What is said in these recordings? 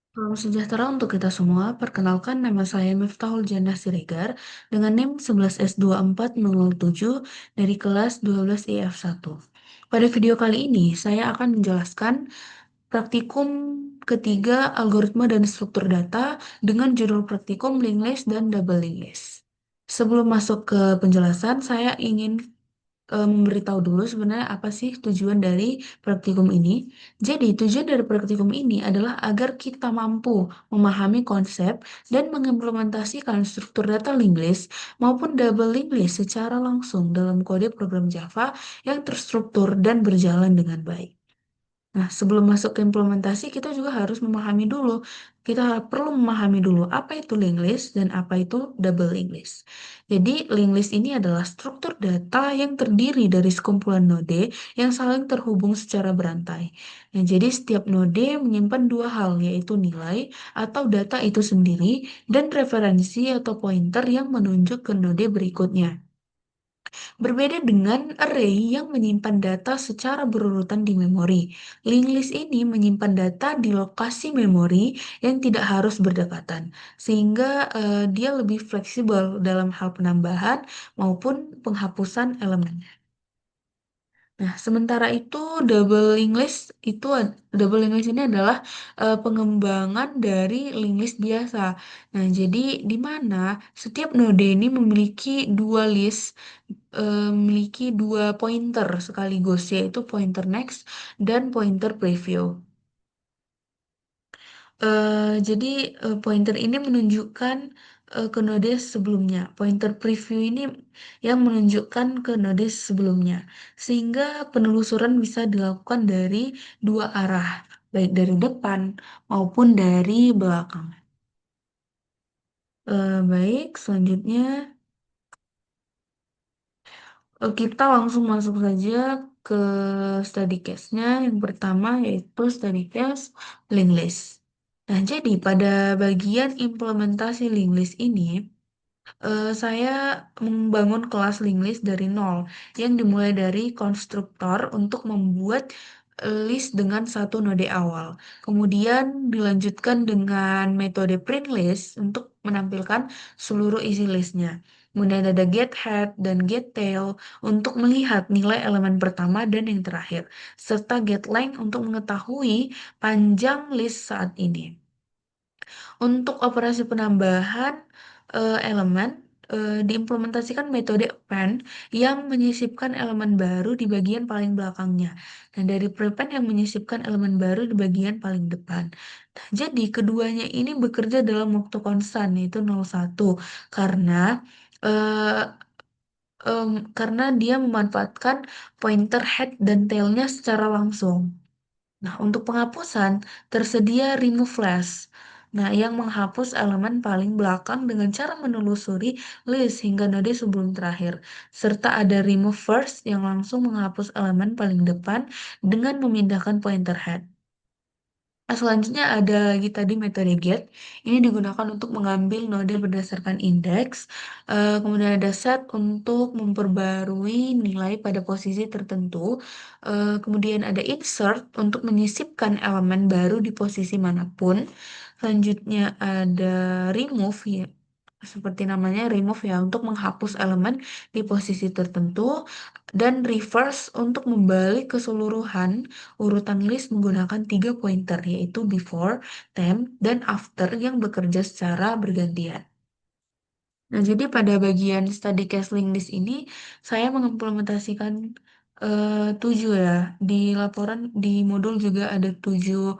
Salam sejahtera untuk kita semua. Perkenalkan nama saya Miftahul Jannah Siregar dengan NIM 11S24007 dari kelas 12 IF1. Pada video kali ini, saya akan menjelaskan praktikum ketiga algoritma dan struktur data dengan judul praktikum linked list dan double linked list. Sebelum masuk ke penjelasan, saya ingin memberitahu dulu sebenarnya apa sih tujuan dari praktikum ini. Jadi, tujuan dari praktikum ini adalah agar kita mampu memahami konsep dan mengimplementasikan struktur data linked list maupun double linked list secara langsung dalam kode program Java yang terstruktur dan berjalan dengan baik. Nah, sebelum masuk ke implementasi, kita juga harus memahami dulu. Kita perlu memahami dulu apa itu linked list dan apa itu double linked list. Jadi, linked list ini adalah struktur data yang terdiri dari sekumpulan node yang saling terhubung secara berantai. Nah, jadi setiap node menyimpan dua hal, yaitu nilai atau data itu sendiri dan referensi atau pointer yang menunjuk ke node berikutnya. Berbeda dengan array yang menyimpan data secara berurutan di memori. Linked list ini menyimpan data di lokasi memori yang tidak harus berdekatan, sehingga dia lebih fleksibel dalam hal penambahan maupun penghapusan elemen. Nah, sementara itu double linked list double linked list ini adalah pengembangan dari linked list biasa. Nah, jadi di mana setiap node ini memiliki dua pointer sekaligus, yaitu pointer next dan pointer preview. Jadi pointer ini menunjukkan ke node sebelumnya. Pointer preview ini yang menunjukkan ke node sebelumnya. Sehingga penelusuran bisa dilakukan dari dua arah, baik dari depan maupun dari belakang. Baik, selanjutnya kita langsung masuk saja ke study case-nya. Yang pertama yaitu study case linked list. Nah, jadi pada bagian implementasi linked list ini, saya membangun kelas linked list dari nol yang dimulai dari konstruktor untuk membuat list dengan satu node awal. Kemudian dilanjutkan dengan metode print list untuk menampilkan seluruh isi listnya. Kemudian ada get head dan get tail untuk melihat nilai elemen pertama dan yang terakhir, serta get length untuk mengetahui panjang list saat ini. Untuk operasi penambahan elemen, diimplementasikan metode append yang menyisipkan elemen baru di bagian paling belakangnya. Dan dari prepend yang menyisipkan elemen baru di bagian paling depan. Nah, jadi keduanya ini bekerja dalam waktu konstan, yaitu 0,1. Karena eh, karena dia memanfaatkan pointer head dan tailnya secara langsung. Nah, untuk penghapusan, tersedia remove flash. Nah, yang menghapus elemen paling belakang dengan cara menelusuri list hingga node sebelum terakhir. Serta ada remove first yang langsung menghapus elemen paling depan dengan memindahkan pointer head. Nah, selanjutnya ada lagi tadi metode get. Ini digunakan untuk mengambil node berdasarkan indeks. Kemudian ada set untuk memperbarui nilai pada posisi tertentu. Kemudian ada insert untuk menyisipkan elemen baru di posisi manapun. Selanjutnya ada remove ya. Seperti namanya remove ya untuk menghapus elemen di posisi tertentu dan reverse untuk membalik keseluruhan urutan list menggunakan tiga pointer, yaitu before, temp, dan after yang bekerja secara bergantian. Nah, jadi pada bagian study case link list ini, saya mengimplementasikan 7 ya. Di laporan, di modul juga ada 7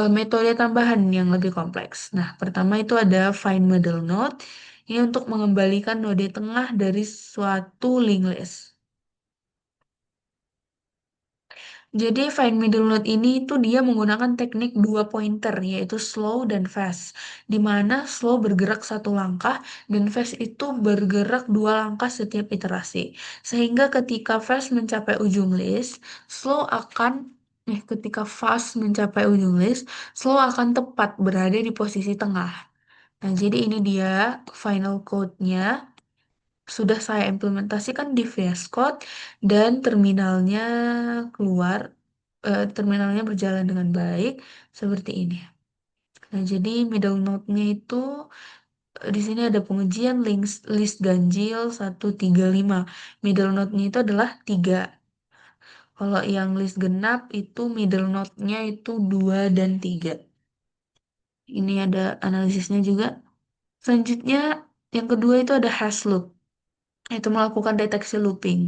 metode tambahan yang lebih kompleks. Nah, pertama itu ada find middle node. Ini untuk mengembalikan node tengah dari suatu linked list. Jadi find middle node ini itu dia menggunakan teknik dua pointer yaitu slow dan fast. Di mana slow bergerak satu langkah dan fast itu bergerak dua langkah setiap iterasi. Sehingga ketika fast mencapai ujung list, ketika fast mencapai ujung list, slow akan tepat berada di posisi tengah. Nah, jadi ini dia final code-nya. Sudah saya implementasikan di VS Code dan keluar, terminalnya berjalan dengan baik seperti ini. Nah, jadi middle node-nya itu di sini ada pengujian list ganjil 135. Middle node-nya itu adalah 3. Kalau yang list genap itu middle node-nya itu 2 dan 3. Ini ada analisisnya juga. Selanjutnya, yang kedua itu ada hash loop. Itu melakukan deteksi looping.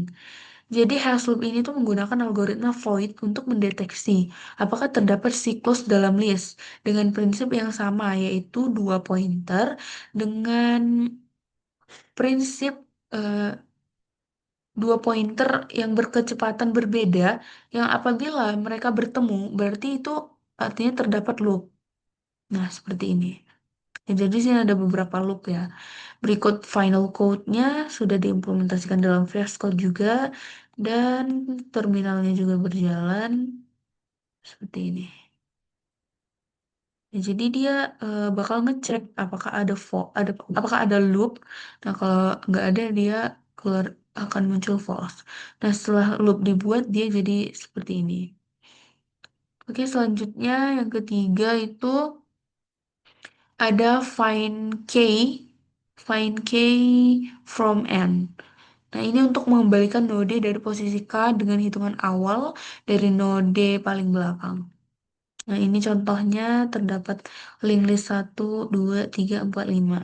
Jadi hash loop ini tuh menggunakan algoritma void untuk mendeteksi apakah terdapat siklus dalam list dengan prinsip yang sama, yaitu dua pointer dengan prinsip eh, dua pointer yang berkecepatan berbeda yang apabila mereka bertemu berarti itu artinya terdapat loop. Nah, seperti ini. Ya, jadi sini ada beberapa loop ya. Berikut final code-nya sudah diimplementasikan dalam VS Code juga dan terminalnya juga berjalan seperti ini. Ya, jadi dia bakal ngecek apakah ada apakah ada loop. Nah, kalau nggak ada dia keluar akan muncul false. Nah, setelah loop dibuat dia jadi seperti ini. Oke, selanjutnya yang ketiga itu ada find k from n. Nah, ini untuk mengembalikan node dari posisi K dengan hitungan awal dari node paling belakang. Nah, ini contohnya terdapat link list 1, 2, 3, 4, 5.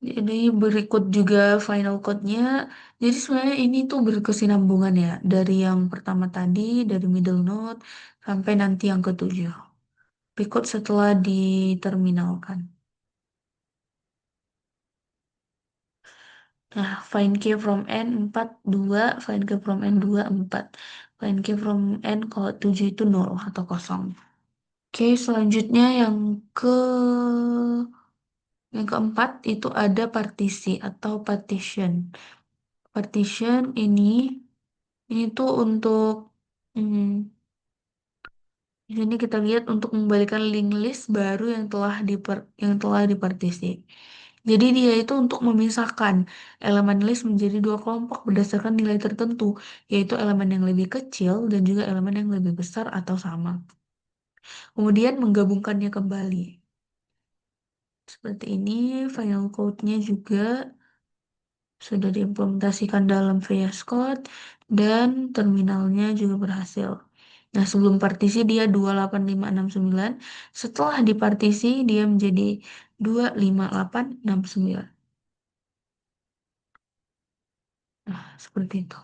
Jadi berikut juga final code-nya. Jadi sebenarnya ini tuh berkesinambungan ya. Dari yang pertama tadi, dari middle node, sampai nanti yang ketujuh. Berikut setelah diterminalkan. Nah, find key from n 4 2, find key from n 2 4. Find key from n kalau 7 itu nol atau kosong. Oke, selanjutnya ke yang keempat itu ada partisi atau partition. Partition ini tuh untuk hmm, di sini kita lihat untuk membalikan link list baru yang telah dipartisi. Jadi dia itu untuk memisahkan elemen list menjadi dua kelompok berdasarkan nilai tertentu, yaitu elemen yang lebih kecil dan juga elemen yang lebih besar atau sama. Kemudian menggabungkannya kembali. Seperti ini, final code-nya juga sudah diimplementasikan dalam VS Code dan terminalnya juga berhasil. Nah, sebelum partisi dia 28569. Setelah dipartisi dia menjadi 25869. Nah, seperti itu.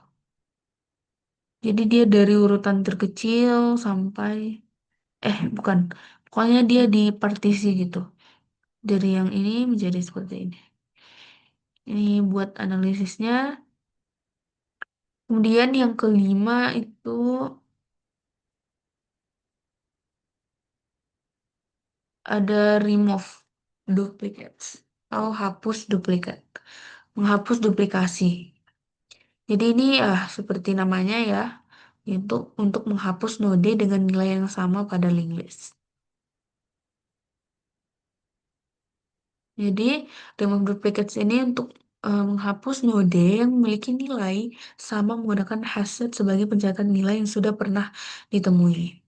Jadi dia dari urutan terkecil sampai bukan. Pokoknya dia di partisi gitu. Dari yang ini menjadi seperti ini. Ini buat analisisnya. Kemudian yang kelima itu ada remove duplicates atau hapus duplikat. Menghapus duplikasi. Jadi ini ya seperti namanya ya, itu untuk menghapus node dengan nilai yang sama pada link list. Jadi remove duplicates ini untuk menghapus node yang memiliki nilai sama menggunakan hashet sebagai pencatatan nilai yang sudah pernah ditemui.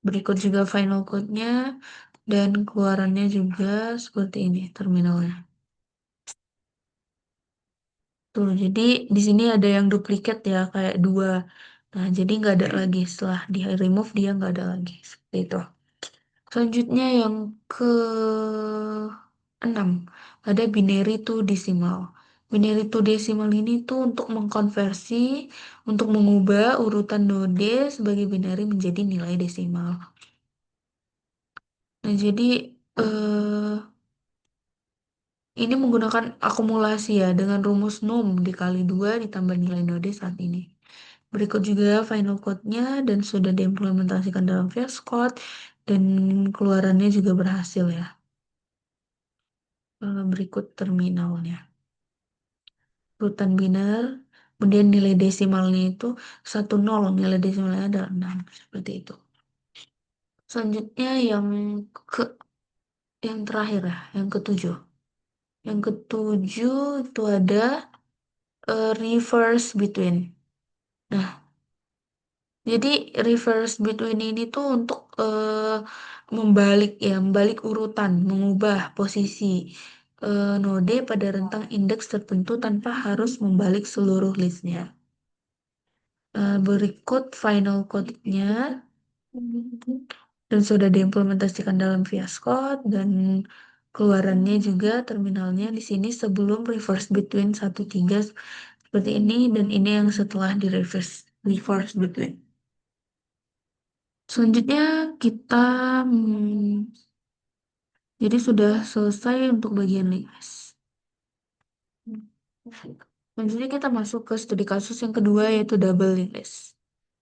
Berikut juga final code-nya dan keluarannya juga seperti ini terminalnya. Tuh, jadi di sini ada yang duplikat ya, kayak dua. Nah, jadi nggak ada lagi. Setelah di remove, dia nggak ada lagi. Seperti itu. Selanjutnya yang ke 6 ada binary to decimal. Binary to decimal ini tuh untuk mengkonversi, untuk mengubah urutan node sebagai binary menjadi nilai desimal. Nah, jadi eh, ini menggunakan akumulasi ya dengan rumus num dikali 2 ditambah nilai node saat ini. Berikut juga final code-nya dan sudah diimplementasikan dalam VS Code dan keluarannya juga berhasil ya. Berikut terminalnya. Urutan biner, kemudian nilai desimalnya itu 10, nilai desimalnya adalah 6, seperti itu. Selanjutnya ke yang terakhir ya, yang ketujuh. Yang ketujuh itu ada reverse between. Nah, Jadi reverse between ini tuh untuk membalik ya, membalik urutan, mengubah posisi node pada rentang indeks tertentu tanpa harus membalik seluruh listnya. Berikut final code-nya dan sudah diimplementasikan dalam VS Code dan keluarannya juga terminalnya di sini sebelum reverse between 13 seperti ini dan ini yang setelah di reverse between. Selanjutnya kita jadi sudah selesai untuk bagian linguist. Selanjutnya kita masuk ke studi kasus yang kedua yaitu double linguist.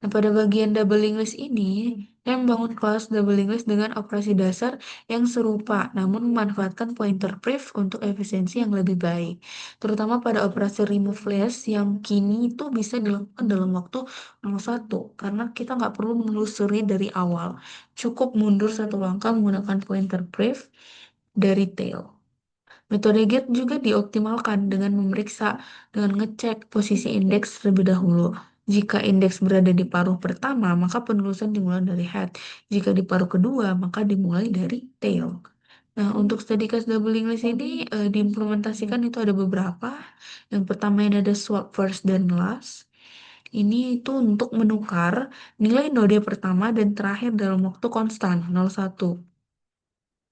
Nah, pada bagian double linguist ini, saya membangun kelas double linguist dengan operasi dasar yang serupa, namun memanfaatkan pointer brief untuk efisiensi yang lebih baik. Terutama pada operasi remove list yang kini itu bisa dilakukan dalam waktu 01, karena kita nggak perlu menelusuri dari awal. Cukup mundur satu langkah menggunakan pointer brief dari tail. Metode GET juga dioptimalkan dengan memeriksa, dengan ngecek posisi indeks terlebih dahulu. Jika indeks berada di paruh pertama, maka penelusuran dimulai dari head. Jika di paruh kedua, maka dimulai dari tail. Nah, untuk study case double English ini diimplementasikan itu ada beberapa. Yang pertama ini ada swap first dan last. Ini itu untuk menukar nilai node pertama dan terakhir dalam waktu konstan 01.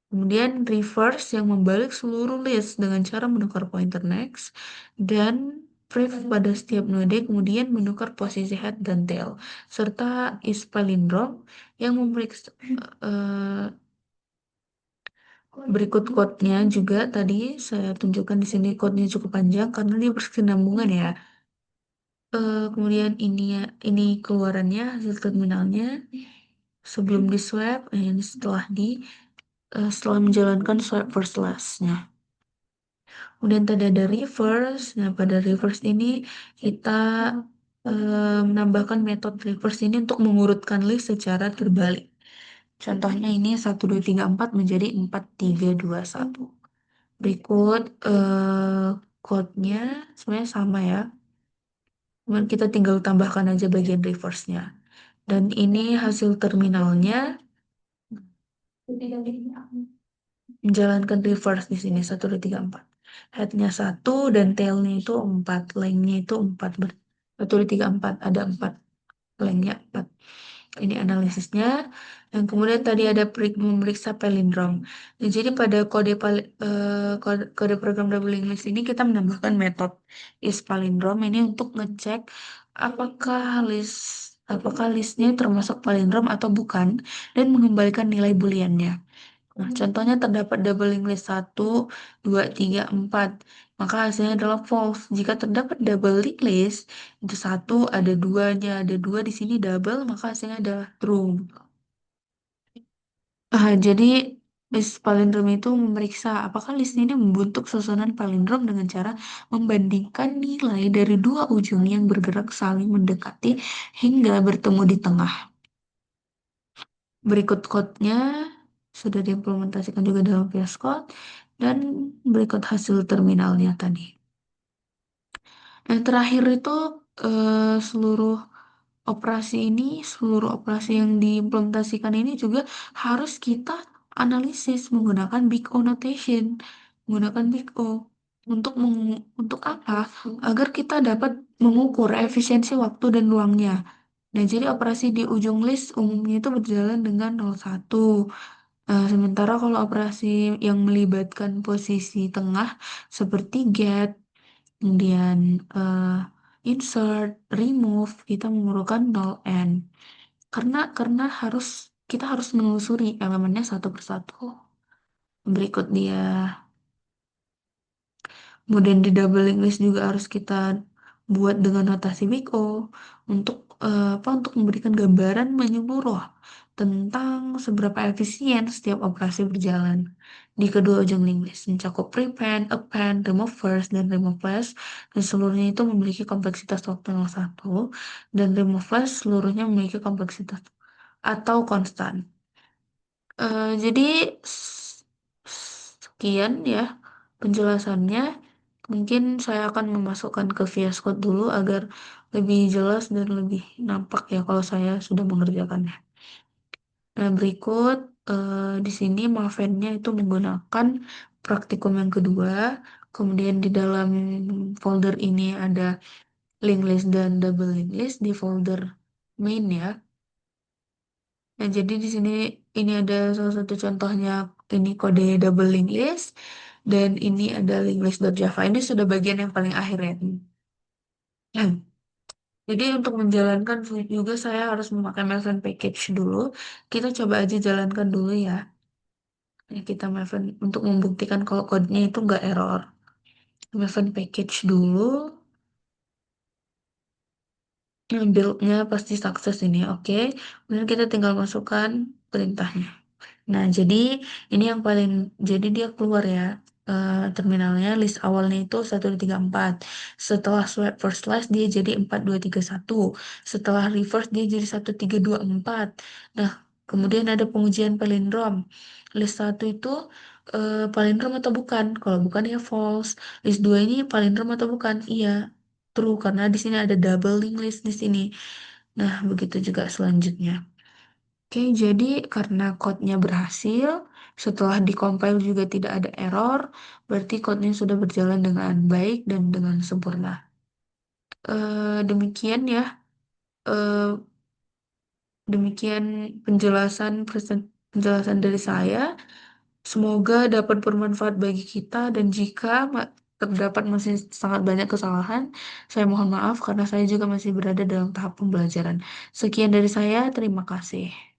Kemudian reverse yang membalik seluruh list dengan cara menukar pointer next dan pref pada setiap node kemudian menukar posisi head dan tail serta is palindrome yang memeriksa berikut code-nya juga tadi saya tunjukkan di sini code-nya cukup panjang karena dia berkesinambungan ya. Kemudian ini keluarannya hasil terminalnya sebelum di swap dan setelah menjalankan swipe first last-nya. Kemudian tadi ada reverse. Nah, pada reverse ini kita menambahkan metode reverse ini untuk mengurutkan list secara terbalik. Contohnya ini 1, 2, 3, 4 menjadi 4, 3, 2, 1. Berikut code-nya sebenarnya sama ya. Cuman kita tinggal tambahkan aja bagian reverse-nya. Dan ini hasil terminalnya menjalankan reverse di sini 1, 2, 3, 4. Headnya 1 dan tailnya itu 4, lengthnya itu 4. 1, 2, 3, 4 ada 4, lengthnya 4. Ini analisisnya. Dan kemudian tadi ada memeriksa palindrome. Nah, jadi pada kode program double English ini kita menambahkan metode is palindrome ini untuk ngecek apakah listnya termasuk palindrome atau bukan dan mengembalikan nilai booleannya. Nah, contohnya terdapat double list 1, 2, 3, 4. Maka hasilnya adalah false. Jika terdapat double list, itu 1, ada duanya, ada 2 di sini double, maka hasilnya adalah true. Jadi list palindrom itu memeriksa apakah list ini membentuk susunan palindrom dengan cara membandingkan nilai dari dua ujung yang bergerak saling mendekati hingga bertemu di tengah. Berikut code-nya sudah diimplementasikan juga dalam VS Code dan berikut hasil terminalnya tadi. Yang terakhir itu seluruh seluruh operasi yang diimplementasikan ini juga harus kita analisis menggunakan Big O notation, menggunakan Big O. Untuk apa? Agar kita dapat mengukur efisiensi waktu dan ruangnya. Nah, jadi operasi di ujung list umumnya itu berjalan dengan 01. Sementara kalau operasi yang melibatkan posisi tengah seperti get, kemudian insert, remove, kita memerlukan 0n. Karena kita harus menelusuri elemennya satu persatu. Berikut dia. Kemudian di double English juga harus kita buat dengan notasi Big O untuk untuk memberikan gambaran menyeluruh tentang seberapa efisien setiap operasi berjalan. Di kedua ujung linguist mencakup prepend, append, remove first, dan remove last, dan seluruhnya itu memiliki kompleksitas waktu yang satu, dan remove last seluruhnya memiliki kompleksitas atau konstan. Jadi sekian ya penjelasannya. Mungkin saya akan memasukkan ke VS Code dulu agar lebih jelas dan lebih nampak ya kalau saya sudah mengerjakannya. Nah, berikut di sini Mavennya itu menggunakan praktikum yang kedua. Kemudian di dalam folder ini ada link list dan double link list di folder main ya. Nah, jadi di sini ini ada salah satu contohnya, ini kode double link list dan ini ada link list.java. Ini sudah bagian yang paling akhir ya. Nah, jadi untuk menjalankan Fluid juga saya harus memakai Maven package dulu. Kita coba aja jalankan dulu ya. Ya, kita Maven untuk membuktikan kalau kodenya itu nggak error. Maven package dulu. Nah, build-nya pasti sukses ini, oke. Kemudian kita tinggal masukkan perintahnya. Nah, jadi ini yang paling, jadi dia keluar ya. Terminalnya list awalnya itu 1234. Setelah swipe first slice dia jadi 4231. Setelah reverse dia jadi 1324. Nah, kemudian ada pengujian palindrom. List satu itu palindrom atau bukan? Kalau bukan ya false. List 2 ini palindrom atau bukan? Iya, true karena di sini ada double link list di sini. Nah, begitu juga selanjutnya. Oke, jadi karena code-nya berhasil, setelah dikompil juga tidak ada error, berarti code-nya sudah berjalan dengan baik dan dengan sempurna. Demikian ya, eh, demikian penjelasan dari saya. Semoga dapat bermanfaat bagi kita dan jika terdapat masih sangat banyak kesalahan, saya mohon maaf karena saya juga masih berada dalam tahap pembelajaran. Sekian dari saya, terima kasih.